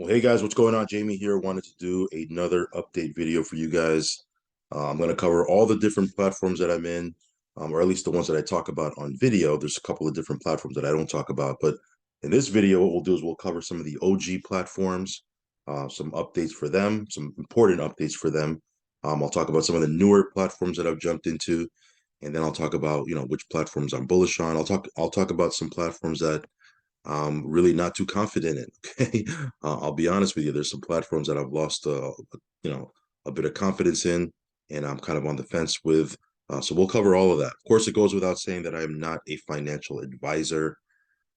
Well, hey guys, what's going on? Jamie here. Wanted to do another update video for you guys. I'm going to cover all the different platforms that I'm in, or at least the ones that I talk about on video. There's a couple of different platforms that I don't talk about, but in this video, what we'll do is we'll cover some of the OG platforms, some updates for them, some important updates for them. I'll talk about some of the newer platforms that I've jumped into, and then I'll talk about, which platforms I'm bullish on. I'll talk about some platforms that really not too confident in. Okay, I'll be honest with you. There's some platforms that I've lost, you know, a bit of confidence in, and I'm kind of on the fence with. So we'll cover all of that. Of course, it goes without saying that I am not a financial advisor.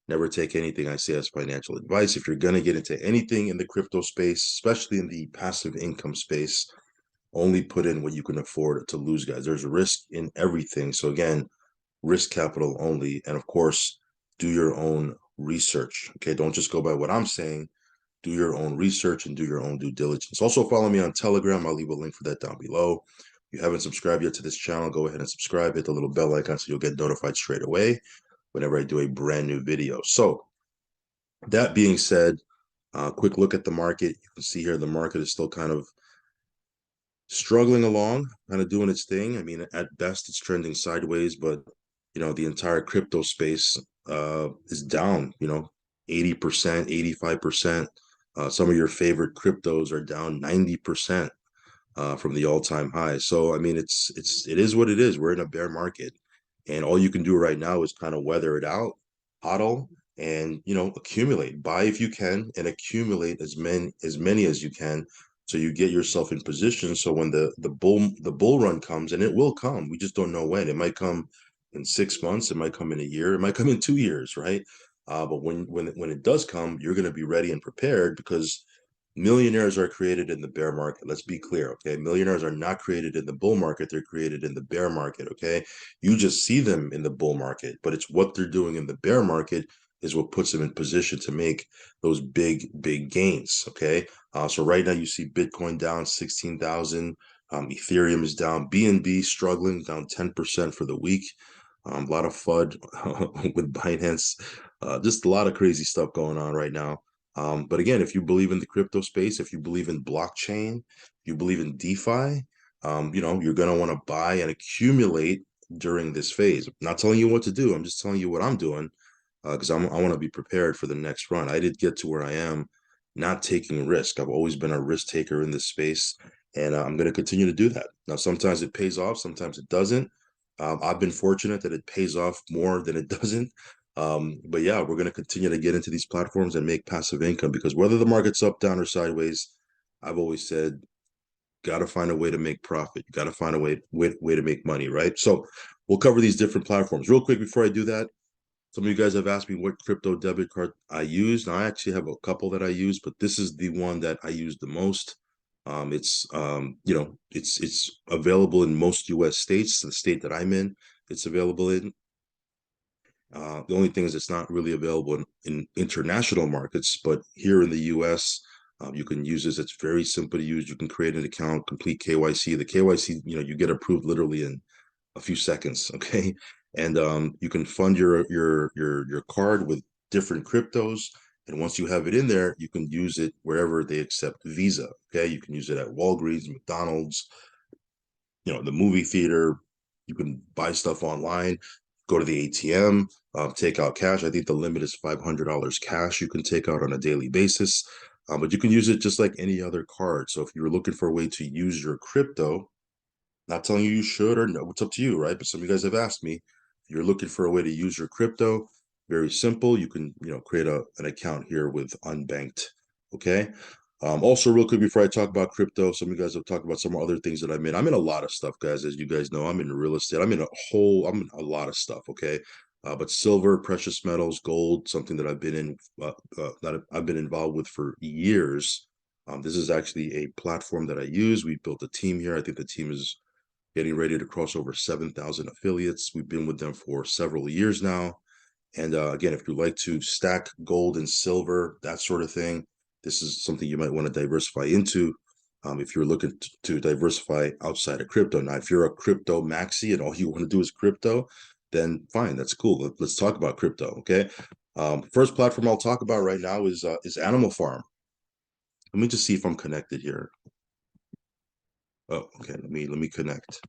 Never take anything I say as financial advice. If you're going to get into anything in the crypto space, especially in the passive income space, only put in what you can afford to lose, guys. There's risk in everything. So again, risk capital only. And of course, do your own research. Okay. Don't just go by what I'm saying. Do your own research and do your own due diligence. Also, follow me on Telegram. I'll leave a link for that down below. If you haven't subscribed yet to this channel, go ahead and subscribe. Hit the little bell icon so you'll get notified straight away whenever I do a brand new video. So, that being said, quick look at the market. You can see here the market is still kind of struggling along, kind of doing its thing. I mean, at best, it's trending sideways, but the entire crypto space is down. 80%, 85%. Some of your favorite cryptos are down 90% from the all-time high. So, I mean, it is what it is. We're in a bear market, and all you can do right now is kind of weather it out, hodl, and accumulate. Buy if you can, and accumulate as many as you can, so you get yourself in position. So when the bull run comes, and it will come, we just don't know when. It might come in 6 months, it might come in a year, it might come in 2 years, right? But when it does come, you're going to be ready and prepared because millionaires are created in the bear market. Let's be clear, okay? Millionaires are not created in the bull market. They're created in the bear market, okay? You just see them in the bull market, but it's what they're doing in the bear market is what puts them in position to make those big, big gains, okay? So right now you see Bitcoin down 16,000. Ethereum is down. BNB struggling, down 10% for the week. A lot of FUD with Binance. Just a lot of crazy stuff going on right now. But again, if you believe in the crypto space, if you believe in blockchain, if you believe in DeFi, you're going to want to buy and accumulate during this phase. I'm not telling you what to do. I'm just telling you what I'm doing because I want to be prepared for the next run. I did get to where I am, not taking risk. I've always been a risk taker in this space, and I'm going to continue to do that. Now, sometimes it pays off, sometimes it doesn't. I've been fortunate that it pays off more than it doesn't. But yeah, we're going to continue to get into these platforms and make passive income because whether the market's up, down, or sideways, I've always said, got to find a way to make profit. You got to find a way to make money, right? So we'll cover these different platforms real quick before I do that. Some of you guys have asked me what crypto debit card I use. Now I actually have a couple that I use, but this is the one that I use the most. It's available in most U.S. states. The state that I'm in, it's available in. The only thing is it's not really available in international markets, but here in the US, you can use this. It's very simple to use. You can create an account, complete KYC. The KYC, you get approved literally in a few seconds, okay? And you can fund your card with different cryptos. And once you have it in there, you can use it wherever they accept Visa, okay? You can use it at Walgreens, McDonald's, the movie theater. You can buy stuff online, go to the ATM, take out cash. I think the limit is $500 cash you can take out on a daily basis, but you can use it just like any other card. So if you're looking for a way to use your crypto, not telling you you should or no, it's up to you, right? But some of you guys have asked me, if you're looking for a way to use your crypto, very simple. You can, create an account here with unbanked, okay? Also, real quick before I talk about crypto, some of you guys have talked about some other things that I'm in. I'm in a lot of stuff, guys. As you guys know, I'm in real estate. I'm in a lot of stuff, okay? But silver, precious metals, gold, something that I've been in, that I've been involved with for years. This is actually a platform that I use. We built a team here. I think the team is getting ready to cross over 7,000 affiliates. We've been with them for several years now. And again, if you like to stack gold and silver, that sort of thing, this is something you might want to diversify into if you're looking to diversify outside of crypto. Now, if you're a crypto maxi and all you want to do is crypto, then fine, that's cool. Let's talk about crypto, okay? First platform I'll talk about right now is Animal Farm. Let me just see if I'm connected here. Oh, okay. Let me connect.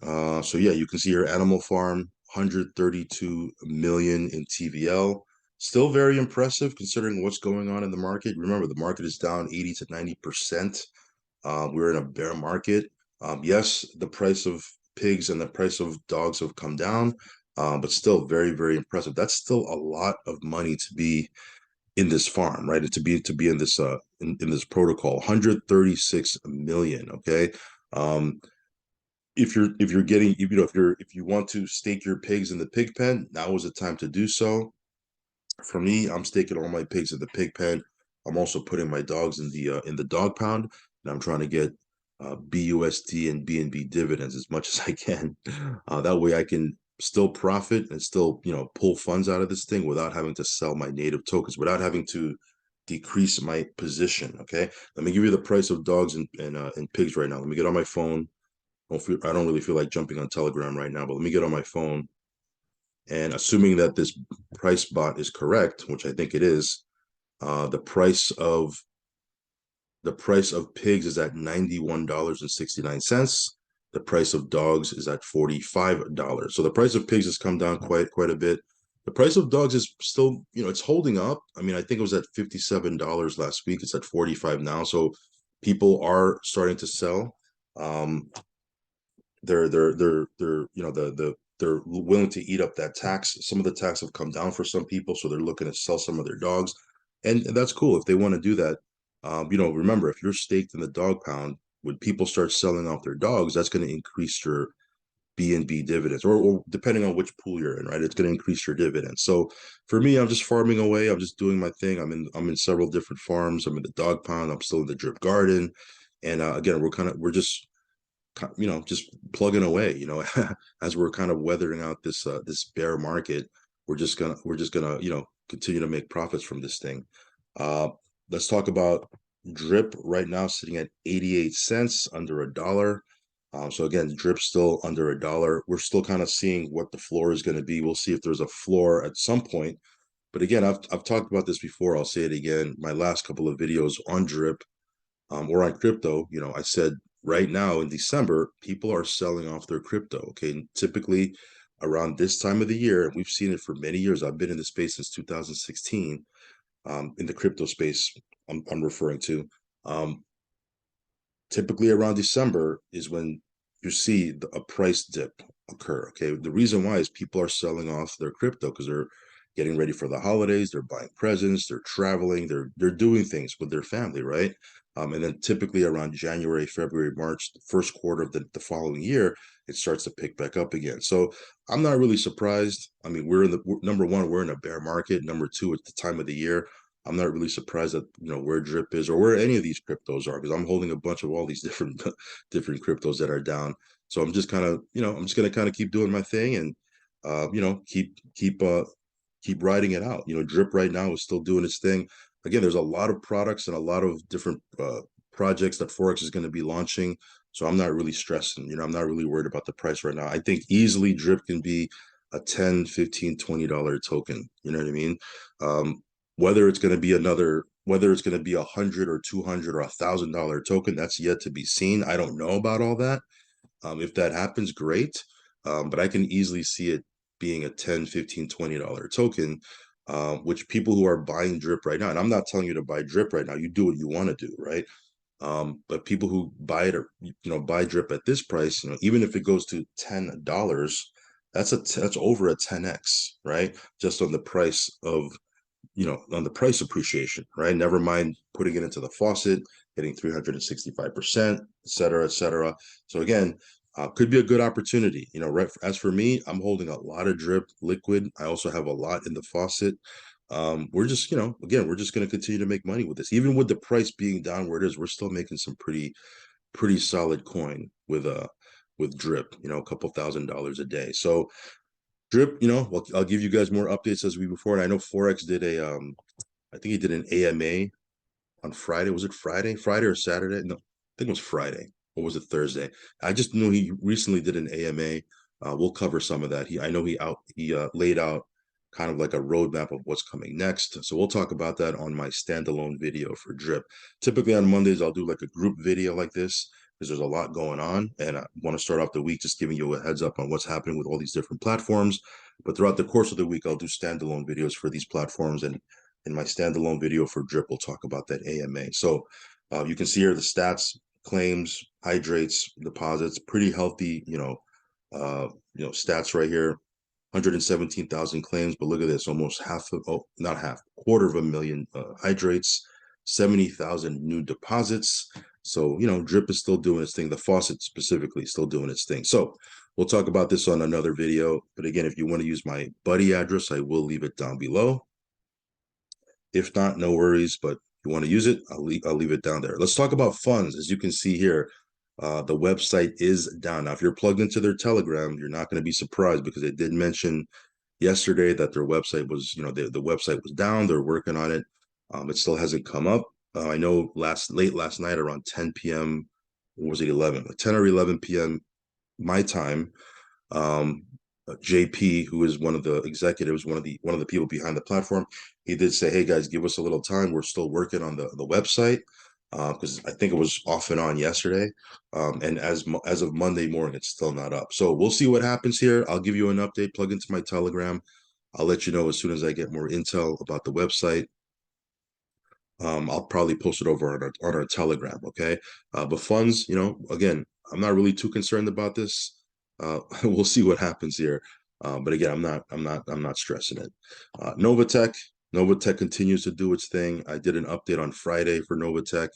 So yeah, you can see here Animal Farm, 132 million in TVL. Still very impressive considering what's going on in the market. Remember, the market is down 80 to 90%. We're in a bear market. Yes, the price of pigs and the price of dogs have come down, but still very, very impressive. That's still a lot of money to be in this farm, right? And to be in this in this protocol, 136 million. Okay. Um, if you're getting if you want to stake your pigs in the pig pen, now is the time to do so. For me, I'm staking all my pigs in the pig pen. I'm also putting my dogs in the dog pound, and I'm trying to get BUSD and BNB dividends as much as I can. That way, I can still profit and still pull funds out of this thing without having to sell my native tokens, without having to decrease my position. Okay, let me give you the price of dogs and pigs right now. Let me get on my phone. I don't really feel like jumping on Telegram right now, but let me get on my phone. And assuming that this price bot is correct, which I think it is, the price of pigs is at $91.69. The price of dogs is at $45. So the price of pigs has come down quite a bit. The price of dogs is still, it's holding up. I mean, I think it was at $57 last week. It's at 45 now. So people are starting to sell. Um, they're they're willing to eat up that tax. Some of the tax have come down for some people, so they're looking to sell some of their dogs, and that's cool if they want to do that. Remember, if you're staked in the dog pound, when people start selling off their dogs, that's going to increase your BNB dividends, or depending on which pool you're in, right? It's going to increase your dividends. So for me, I'm just farming away. I'm just doing my thing. I'm in several different farms. I'm in the dog pound. I'm still in the drip garden, and again, we're just just plugging away, as we're kind of weathering out this bear market. We're just gonna continue to make profits from this thing. uh let's talk about drip right now, sitting at 88 cents, under a dollar. So again, drip still under a dollar. We're still kind of seeing what the floor is going to be. We'll see if there's a floor at some point, but again, I've talked about this before. I'll say it again. My last couple of videos on drip, or on crypto, I said right now in December, people are selling off their crypto. Okay. And typically around this time of the year, and we've seen it for many years. I've been in the space since 2016, in the crypto space I'm referring to. Um, Typically around December is when you see a price dip occur. Okay. The reason why is people are selling off their crypto because they're getting ready for the holidays, they're buying presents, they're traveling, they're doing things with their family, right? And then typically around January, February, March, the first quarter of the following year, it starts to pick back up again. So I'm not really surprised. I mean, number one, we're in a bear market. Number two, it's the time of the year. I'm not really surprised that where drip is or where any of these cryptos are, because I'm holding a bunch of all these different different cryptos that are down. So I'm just kind of I'm just gonna kind of keep doing my thing and keep riding it out. Drip right now is still doing its thing. Again, there's a lot of products and a lot of different projects that Forex is going to be launching. So I'm not really stressing. I'm not really worried about the price right now. I think easily drip can be a 10, 15, $20 token. You know what I mean? Um, whether it's going to be 100 or 200 or $1,000 token, that's yet to be seen. I don't know about all that. If that happens, great. But I can easily see it being a 10, 15, $20 token, which people who are buying drip right now, and I'm not telling you to buy drip right now, you do what you want to do, right? But people who buy it, or buy drip at this price, even if it goes to $10, that's over a 10x, right? Just on the price of on the price appreciation, right? Never mind putting it into the faucet, getting 365%, et cetera, et cetera. So again, could be a good opportunity. Right. As for me, I'm holding a lot of drip liquid. I also have a lot in the faucet. We're just, again, we're just going to continue to make money with this. Even with the price being down where it is, we're still making some pretty solid coin with drip, a couple $1,000s a day. So drip, well, I'll give you guys more updates as we move forward. I know Forex did I think he did an AMA on Friday. Was it Friday? Friday or Saturday? No, I think it was Friday. Or was it Thursday? I just knew he recently did an AMA. We'll cover some of that. I know he laid out kind of like a roadmap of what's coming next. So we'll talk about that on my standalone video for Drip. Typically on Mondays, I'll do like a group video like this because there's a lot going on. And I want to start off the week just giving you a heads up on what's happening with all these different platforms. But throughout the course of the week, I'll do standalone videos for these platforms. And in my standalone video for Drip, we'll talk about that AMA. So you can see here the stats, claims, hydrates, deposits, pretty healthy, stats right here. 117,000 claims, but look at this, almost not half, quarter of a million hydrates, 70,000 new deposits. So, Drip is still doing its thing. The faucet specifically is still doing its thing. So we'll talk about this on another video. But again, if you want to use my buddy address, I will leave it down below. If not, no worries. But if you want to use it, I'll leave it down there. Let's talk about funds. As you can see here, the website is down. Now, if you're plugged into their Telegram, you're not going to be surprised because they did mention yesterday that their website was, the website was down. They're working on it. It still hasn't come up. I know late last night around 10 p.m., what was it, 11, 10 or 11 p.m. my time, JP, who is one of the executives, one of the people behind the platform, he did say, "Hey guys, give us a little time. We're still working on the website because I think it was off and on yesterday, and as of Monday morning, it's still not up. So we'll see what happens here. I'll give you an update. Plug into my Telegram. I'll let you know as soon as I get more intel about the website. I'll probably post it over on our Telegram. Okay, but funds, again, I'm not really too concerned about this. We'll see what happens here. But again, I'm not stressing it. Novatech continues to do its thing. I did an update on Friday for Novatech.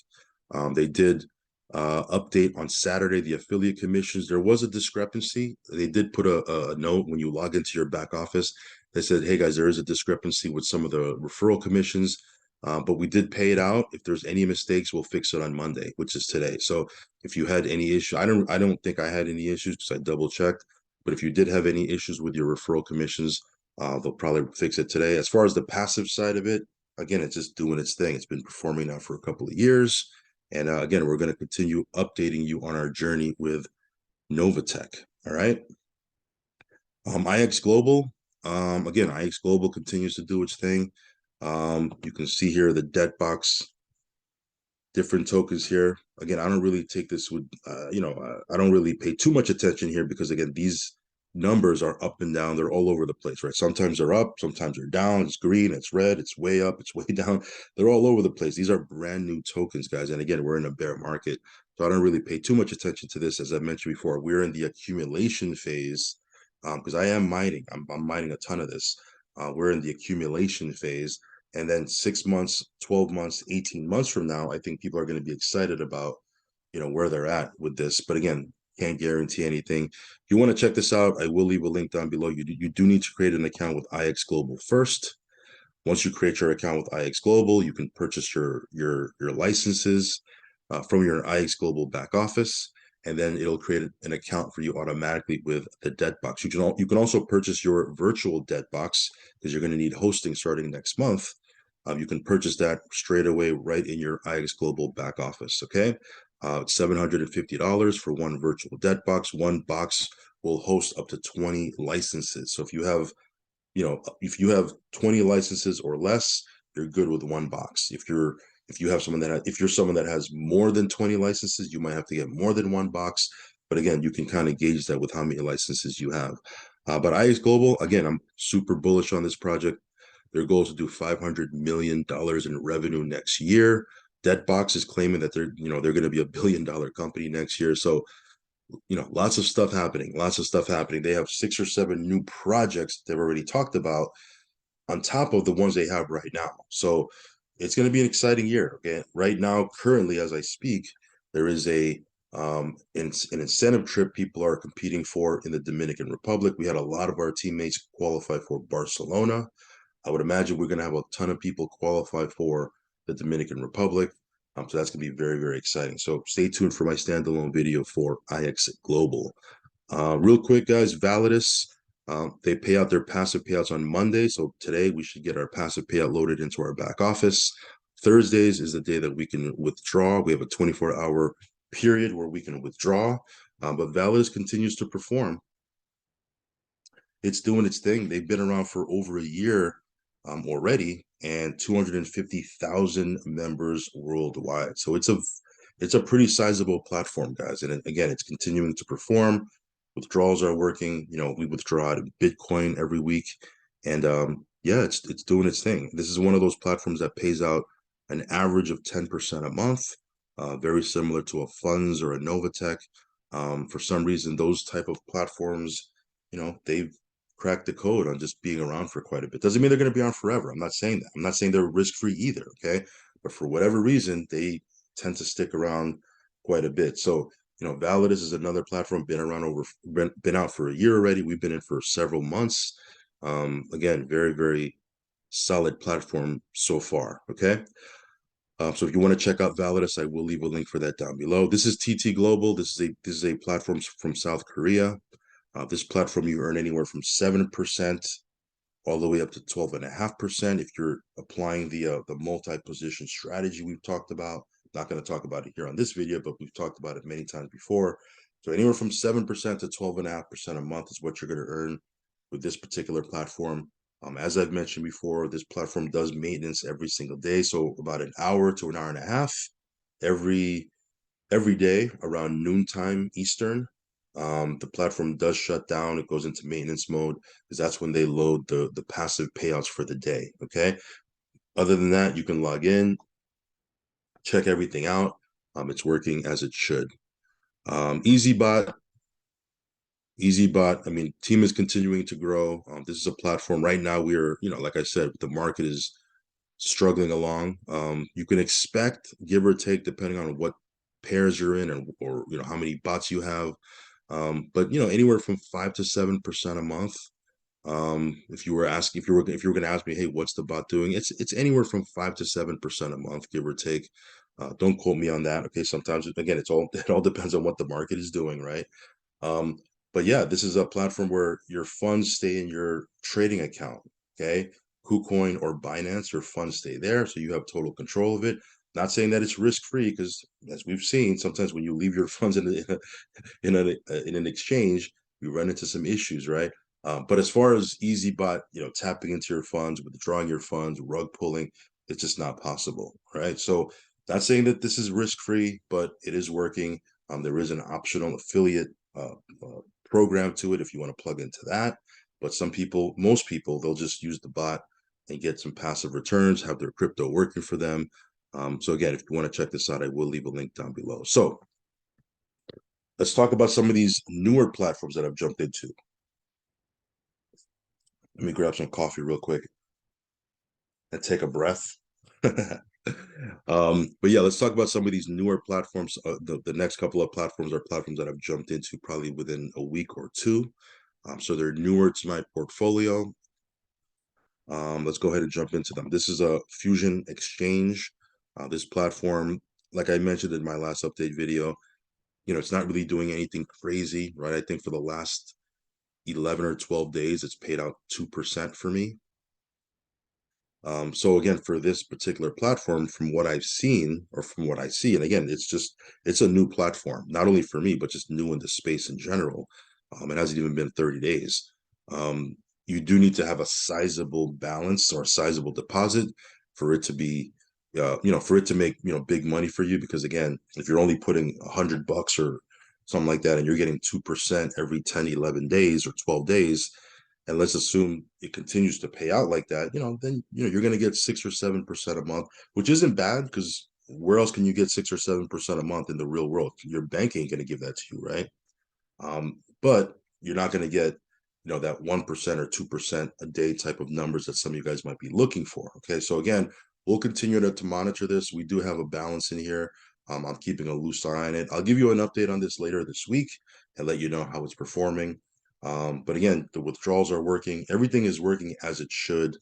They did update on Saturday the affiliate commissions. There was a discrepancy. They did put a note when you log into your back office. They said, "Hey guys, there is a discrepancy with some of the referral commissions." But we did pay it out. If there's any mistakes, we'll fix it on Monday, which is today. So if you had any issue, I don't think I had any issues because I double checked. But if you did have any issues with your referral commissions, they'll probably fix it today. As far as the passive side of it, again, it's just doing its thing. It's been performing now for a couple of years. And again, we're going to continue updating you on our journey with Novatech. All right. IX Global. Again, IX Global continues to do its thing. You can see here the debt box, different tokens here. Again, I don't really take this with, I don't really pay too much attention here because again, these numbers are up and down. They're all over the place, right? Sometimes they're up, sometimes they're down. It's green, it's red, it's way up, it's way down. They're all over the place. These are brand new tokens, guys. And again, we're in a bear market. So I don't really pay too much attention to this. As I mentioned before, we're in the accumulation phase because I am mining. I'm mining a ton of this. We're in the accumulation phase. And then 6 months, 12 months, 18 months from now, I think people are going to be excited about, where they're at with this. But again, can't guarantee anything. If you want to check this out, I will leave a link down below. You do need to create an account with IX Global first. Once you create your account with IX Global, you can purchase your licenses from your IX Global back office, and then it'll create an account for you automatically with the debt box. You can also purchase your virtual debt box because you're going to need hosting starting next month. You can purchase that straight away right in your IX Global back office. Okay, it's $750 for one virtual debt box. One box will host up to 20 licenses. So if you have 20 licenses or less, you're good with one box. If you're someone that has more than 20 licenses, you might have to get more than one box. But again, you can kind of gauge that with how many licenses you have. But IX Global, again, I'm super bullish on this project. Their goal is to do $500 million in revenue next year. Deadbox is claiming that they're going to be $1 billion company next year. So, lots of stuff happening. They have 6 or 7 new projects they've already talked about on top of the ones they have right now. So it's going to be an exciting year. Okay, right now, currently, as I speak, there is an incentive trip people are competing for in the Dominican Republic. We had a lot of our teammates qualify for Barcelona. I would imagine we're going to have a ton of people qualify for the Dominican Republic. So that's going to be very, very exciting. So stay tuned for my standalone video for IX Global. Real quick, guys, Validus, they pay out their passive payouts on Monday. So today we should get our passive payout loaded into our back office. Thursdays is the day that we can withdraw. We have a 24-hour period where we can withdraw. But Validus continues to perform. it's doing its thing. They've been around for over a year already, and 250,000 members worldwide. So it's a pretty sizable platform, guys. And again, it's continuing to perform. Withdrawals are working. We withdraw out of Bitcoin every week, and yeah, it's doing its thing. This is one of those platforms that pays out an average of 10% a month, very similar to a Funds or a Novatech. For some reason, those type of platforms, they've cracked the code on just being around for quite a bit. Doesn't mean they're going to be on forever. I'm not saying that. I'm not saying they're risk-free either, okay? But for whatever reason, they tend to stick around quite a bit. So, Validus is another platform, been out for a year already. We've been in for several months. Again, very, very solid platform so far, okay? So if you want to check out Validus, I will leave a link for that down below. This is TT Global. This is a platform from South Korea. This platform, you earn anywhere from 7% all the way up to 12.5% if you're applying the multi-position strategy we've talked about. Not going to talk about it here on this video, but we've talked about it many times before. So anywhere from 7% to 12.5% a month is what you're going to earn with this particular platform. As I've mentioned before, this platform does maintenance every single day, so about an hour to an hour and a half every day around noontime Eastern. The platform does shut down. It goes into maintenance mode because that's when they load the passive payouts for the day. Okay. Other than that, you can log in, check everything out. It's working as it should. EasyBot. I mean, team is continuing to grow. This is a platform right now. We're, like I said, the market is struggling along. You can expect, give or take, depending on what pairs you're in and or how many bots you have. But anywhere from 5 to 7% a month. If you were going to ask me, hey, what's the bot doing? It's anywhere from 5 to 7% a month, give or take. Don't quote me on that. Okay, sometimes again, it all depends on what the market is doing, right? Um, but yeah, this is a platform where your funds stay in your trading account. Okay, KuCoin or Binance, your funds stay there, so you have total control of it. Not saying that it's risk free, because as we've seen, sometimes when you leave your funds in an exchange, you run into some issues, right? But as far as EasyBot, tapping into your funds, withdrawing your funds, rug pulling, it's just not possible, right? So, not saying that this is risk free, but it is working. There is an optional affiliate program to it if you want to plug into that. But most people, they'll just use the bot and get some passive returns, have their crypto working for them. So again, if you want to check this out, I will leave a link down below. So let's talk about some of these newer platforms that I've jumped into. Let me grab some coffee real quick and take a breath. But yeah, let's talk about some of these newer platforms. The next couple of platforms are platforms that I've jumped into probably within a week or two. So they're newer to my portfolio. Let's go ahead and jump into them. This is a Fusion Exchange. This platform, like I mentioned in my last update video, it's not really doing anything crazy, right? I think for the last 11 or 12 days, it's paid out 2% for me. So again, for this particular platform, from what I've seen or from what I see, and again, it's a new platform, not only for me, but just new in the space in general. It hasn't even been 30 days. You do need to have a sizable balance or a sizable deposit for it to be, for it to make, big money for you. Because again, if you're only putting $100 or something like that, and you're getting 2% every 10, 11 days or 12 days, and let's assume it continues to pay out like that, then you're going to get 6 or 7% a month, which isn't bad, because where else can you get 6 or 7% a month in the real world? Your bank ain't going to give that to you, right? But you're not going to get that 1% or 2% a day type of numbers that some of you guys might be looking for. Okay, so again, we'll continue to monitor this. We do have a balance in here. I'm keeping a loose eye on it. I'll give you an update on this later this week and let you know how it's performing. But again, the withdrawals are working. Everything is working as it should.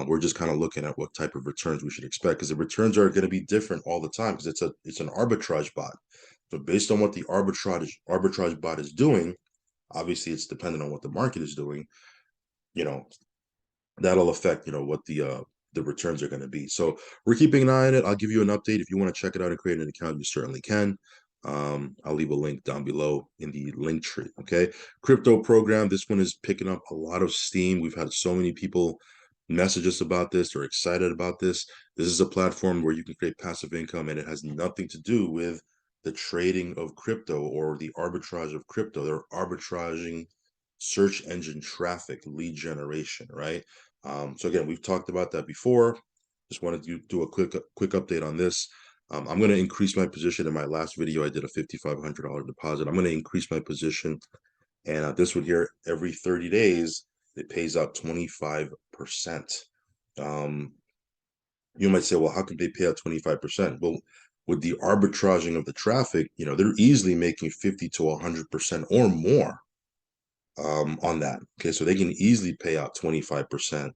We're just kind of looking at what type of returns we should expect, because the returns are going to be different all the time, because it's an arbitrage bot. So based on what the arbitrage bot is doing, obviously it's dependent on what the market is doing. That'll affect what the returns are going to be. So we're keeping an eye on it. I'll give you an update. If you want to check it out and create an account, you certainly can. I'll leave a link down below in the link tree. Okay. Crypto program. This one is picking up a lot of steam. We've had so many people message us about this. They're excited about this. This is a platform where you can create passive income, and it has nothing to do with the trading of crypto or the arbitrage of crypto. They're arbitraging search engine traffic, lead generation, right? So again, we've talked about that before. Just wanted to do a quick update on this. I'm going to increase my position. In my last video, I did a $5,500 deposit. I'm going to increase my position, and this one here, every 30 days, it pays out 25%. You might say, well, how can they pay out 25%? Well, with the arbitraging of the traffic, they're easily making 50 to 100% or more on that. Okay, so they can easily pay out 25%.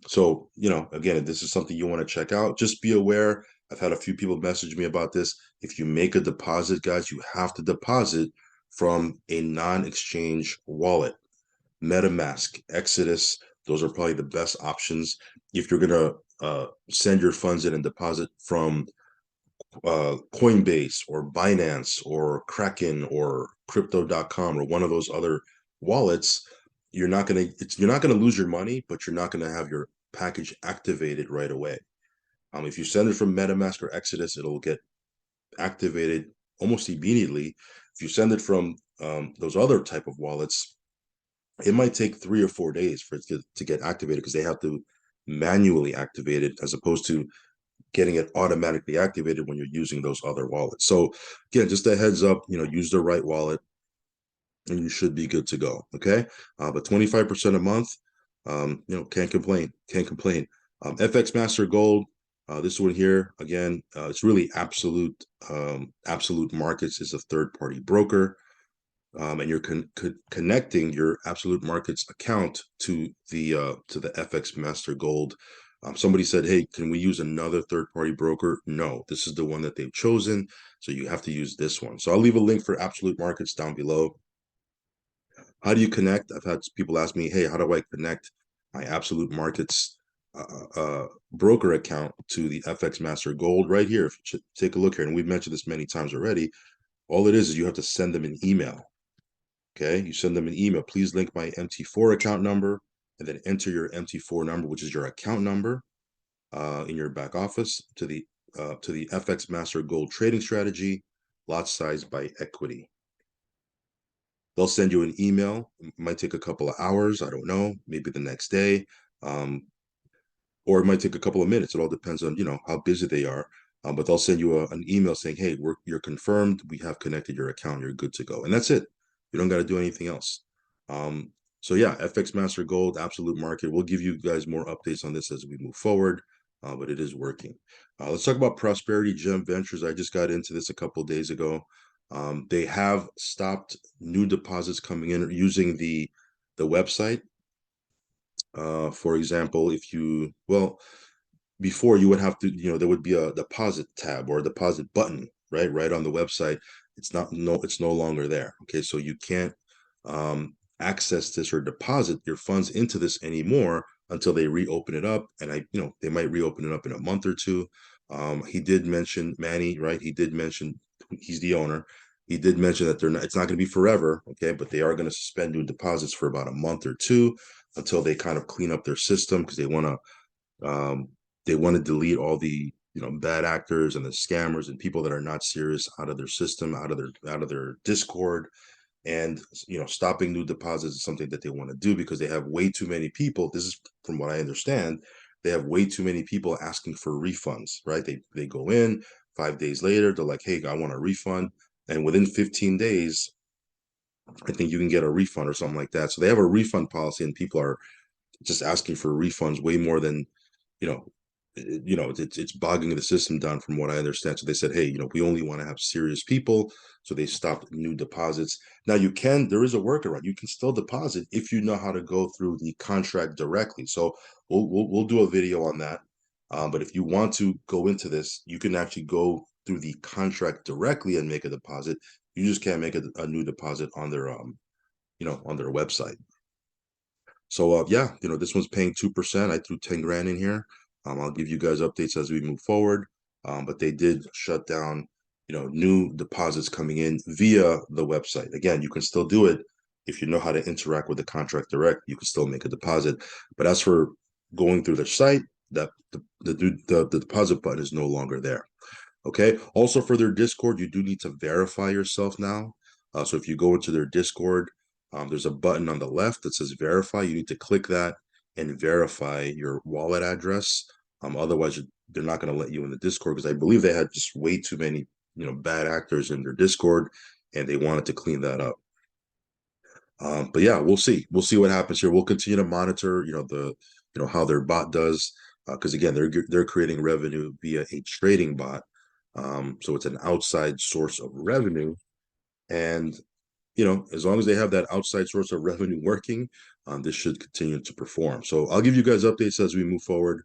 So, again, if this is something you want to check out, just be aware. I've had a few people message me about this. If you make a deposit, guys, you have to deposit from a non-exchange wallet. MetaMask, Exodus, those are probably the best options. If you're going to send your funds in and deposit from Coinbase or Binance or Kraken or crypto.com or one of those other wallets, you're not gonna lose your money, but you're not gonna have your package activated right away. If you send it from MetaMask or Exodus, it'll get activated almost immediately. If you send it from those other type of wallets, it might take 3 or 4 days for it to get activated because they have to manually activate it as opposed to getting it automatically activated when you're using those other wallets. So again, just a heads up, use the right wallet and you should be good to go. Okay. But 25% a month, can't complain. Can't complain. FX Master Gold, this one here, again, it's really Absolute. Absolute Markets is a third-party broker. And you're connecting your Absolute Markets account to the FX Master Gold. Somebody said, "Hey, can we use another third-party broker?" No, this is the one that they've chosen, so you have to use this one. So I'll leave a link for Absolute Markets down below. How do you connect? I've had people ask me, "Hey, how do I connect my Absolute Markets broker account to the FX Master Gold?" Right here, if you take a look here, and we've mentioned this many times already. All it is you have to send them an email. Okay, you send them an email. Please link my MT4 account number, and then enter your MT4 number, which is your account number, in your back office to the FX Master Gold trading strategy, lot size by equity. They'll send you an email. It might take a couple of hours. I don't know. Maybe the next day, or it might take a couple of minutes. It all depends on how busy they are. But they'll send you an email saying, "Hey, you're confirmed. We have connected your account. You're good to go." And that's it. You don't got to do anything else. So yeah, FX Master Gold, Absolute Market. We'll give you guys more updates on this as we move forward, but it is working. Let's talk about Prosperity Gem Ventures. I just got into this a couple of days ago. They have stopped new deposits coming in using the website. For example, before you would have to, there would be a deposit tab or a deposit button, right on the website. It's no longer there. Okay, so you can't access this or deposit your funds into this anymore until they reopen it up. And they might reopen it up in a month or two. He did mention Manny, right? He did mention he's the owner. He did mention that it's not going to be forever, okay, but they are going to suspend new deposits for about a month or two until they kind of clean up their system because they want to delete all the bad actors and the scammers and people that are not serious out of their system, out of their Discord. And stopping new deposits is something that they want to do because they have way too many people. This is from what I understand. They have way too many people asking for refunds, right? They go in 5 days later, they're like, "Hey, I want a refund," and within 15 days, I think you can get a refund or something like that. So they have a refund policy, and people are just asking for refunds way more than you know it's bogging the system down from what I understand. So they said, "Hey, we only want to have serious people," so they stopped new deposits. Now there is a workaround. You can still deposit if you know how to go through the contract directly. So we'll do a video on that. But if you want to go into this, you can actually go through the contract directly and make a deposit. You just can't make a new deposit on their on their website. So yeah, this one's paying 2%. I threw 10 grand in here. I'll give you guys updates as we move forward. But they did shut down, new deposits coming in via the website. Again, you can still do it if you know how to interact with the contract direct. You can still make a deposit, but as for going through their site, that the deposit button is no longer there. Okay. Also, for their Discord, you do need to verify yourself now. So if you go into their Discord, there's a button on the left that says verify. You need to click that and verify your wallet address. Otherwise, they're not going to let you in the Discord, because I believe they had just way too many, bad actors in their Discord, and they wanted to clean that up. But yeah, we'll see. We'll see what happens here. We'll continue to monitor, how their bot does, because again, they're creating revenue via a trading bot. So it's an outside source of revenue, and as long as they have that outside source of revenue working, this should continue to perform. So I'll give you guys updates as we move forward.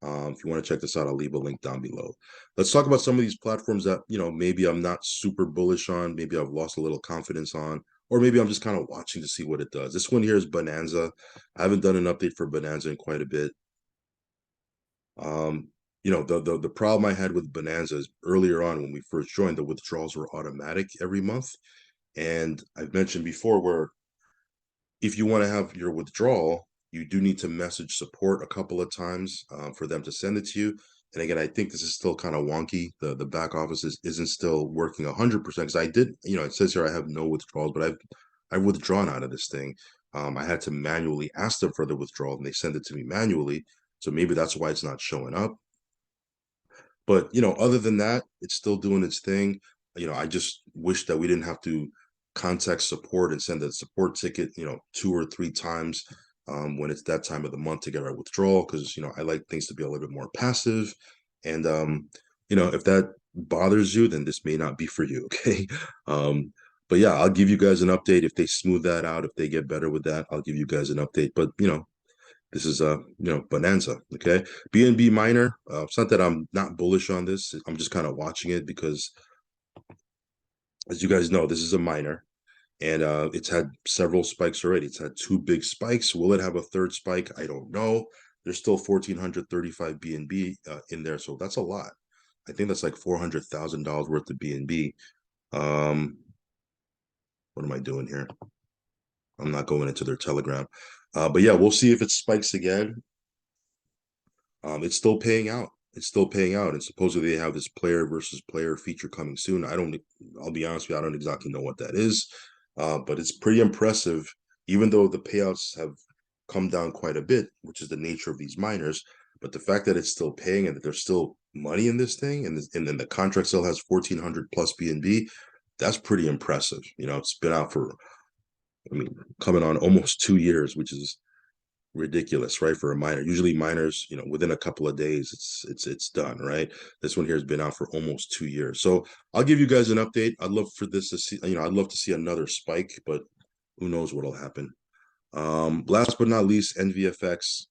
If you want to check this out, I'll leave a link down below. Let's talk about some of these platforms that, maybe I'm not super bullish on, maybe I've lost a little confidence on, or maybe I'm just kind of watching to see what it does. This one here is Bonanza. I haven't done an update for Bonanza in quite a bit. The problem I had with Bonanza is earlier on when we first joined, the withdrawals were automatic every month. And I've mentioned before where if you want to have your withdrawal, you do need to message support a couple of times for them to send it to you. And again, I think this is still kind of wonky. The back office isn't still working 100%, because I did, it says here I have no withdrawals, but I've withdrawn out of this thing. I had to manually ask them for the withdrawal, and they send it to me manually. So maybe that's why it's not showing up. But other than that, it's still doing its thing. I just wish that we didn't have to contact support and send a support ticket, 2 or 3 times when it's that time of the month to get our withdrawal, because I like things to be a little bit more passive. And if that bothers you, then this may not be for you. Okay. But yeah, I'll give you guys an update if they smooth that out. If they get better with that, I'll give you guys an update. But this is Bonanza. Okay. BNB miner. It's not that I'm not bullish on this. I'm just kind of watching it because, as you guys know, this is a miner, and it's had several spikes already. It's had 2 big spikes. Will it have a third spike? I don't know. There's still 1,435 BNB in there, so that's a lot. I think that's like $400,000 worth of BNB. What am I doing here? I'm not going into their Telegram. But yeah, we'll see if it spikes again. It's still paying out. It's still paying out, and supposedly they have this player versus player feature coming soon. I'll be honest with you, I don't exactly know what that is, but it's pretty impressive. Even though the payouts have come down quite a bit, which is the nature of these miners, but the fact that it's still paying and that there's still money in this thing, and then the contract still has 1,400 plus BNB, that's pretty impressive. It's been out for, coming on almost 2 years, which is ridiculous, right? For a miner, usually miners, within a couple of days, it's done, right? This one here has been out for almost 2 years. So I'll give you guys an update. I'd love for this to see, I'd love to see another spike, but who knows what'll happen. Last but not least, NVFX,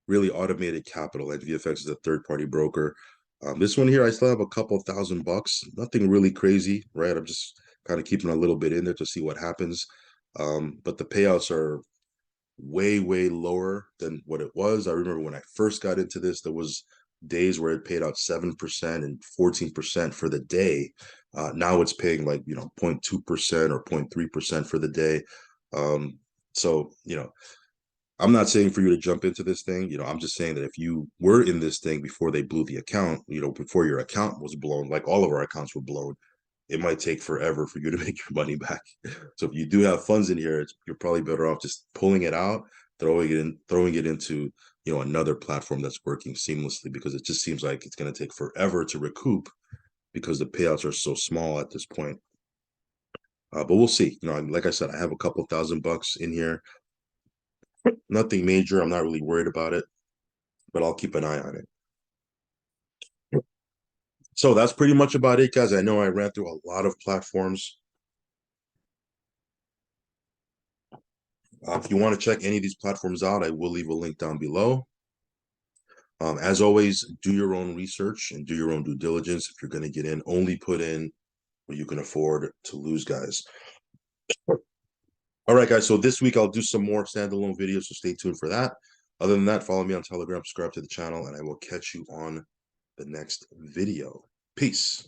really automated capital. NVFX is a third-party broker. This one here, I still have a couple $1,000, nothing really crazy, right? I'm just kind of keeping a little bit in there to see what happens. But the payouts are way lower than what it was. I remember when I first got into this, there was days where it paid out 7% and 14% for the day. Now it's paying like 0.2% or 0.3% for the day. So I'm not saying for you to jump into this thing. I'm just saying that if you were in this thing before they blew the account, before your account was blown, like all of our accounts were blown, it might take forever for you to make your money back. So if you do have funds in here, you're probably better off just pulling it out, throwing it into another platform that's working seamlessly, because it just seems like it's going to take forever to recoup because the payouts are so small at this point. But we'll see. Like I said, I have a couple $1,000 in here. Nothing major. I'm not really worried about it, but I'll keep an eye on it. So that's pretty much about it, guys. I know I ran through a lot of platforms. If you want to check any of these platforms out, I will leave a link down below. As always, do your own research and do your own due diligence. If you're going to get in, only put in what you can afford to lose, guys. All right, guys. So this week I'll do some more standalone videos, so stay tuned for that. Other than that, follow me on Telegram, subscribe to the channel, and I will catch you on the next video. Peace.